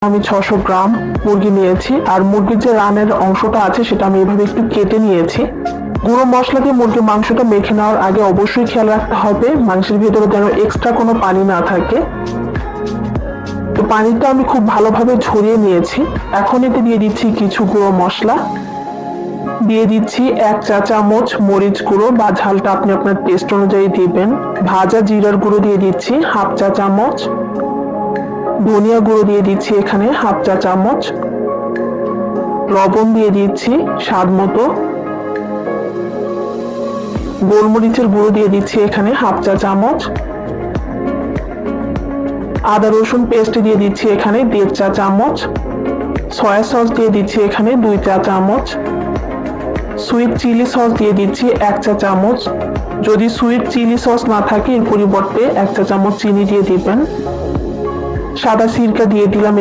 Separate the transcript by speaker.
Speaker 1: আমি 600 গ্রাম মুরগি নিয়েছি আর মুরগির যে রানের অংশটা আছে সেটা আমি এভাবে একটু কেটে নিয়েছি। গুঁড়ো মশলা দিয়ে মুরগির মাংসটা মেখে নেওয়ার আগে অবশ্যই খেয়াল রাখতে হবে মাংসের ভিতরে যেন এক্সট্রা কোনো পানি না থাকে। তো পানিটা আমি খুব ভালোভাবে ঝরিয়ে নিয়েছি। এখন এতে দিয়ে দিচ্ছি কিছু গুঁড়ো মশলা, দিয়ে দিচ্ছি 1 চা চামচ মরিচ গুঁড়ো বা ঝালটা আপনি আপনার টেস্ট অনুযায়ী দিবেন। ভাজা জিরার গুঁড়ো দিয়ে দিচ্ছি 1/2 চা চামচ, ধনিয়া গুঁড়ো দিয়ে দিচ্ছি এখানে 1/2 চা চামচ, লবণ দিয়ে দিচ্ছি স্বাদ মতো, গোলমরিচের গুঁড়ো দিয়ে দিচ্ছি এখানে 1/2 চা চামচ, আদা রসুন পেস্ট দিয়ে দিচ্ছি এখানে 1.5 চা চামচ, সয়া সস দিয়ে দিচ্ছি এখানে 2 চা চামচ, সুইট চিলি সস দিয়ে দিচ্ছি 1 চা চামচ। যদি সুইট চিলি সস না থাকে এর পরিবর্তে 1 চা চামচ চিনি দিয়ে দিবেন। সাদা সিরকা দিয়ে দিলাম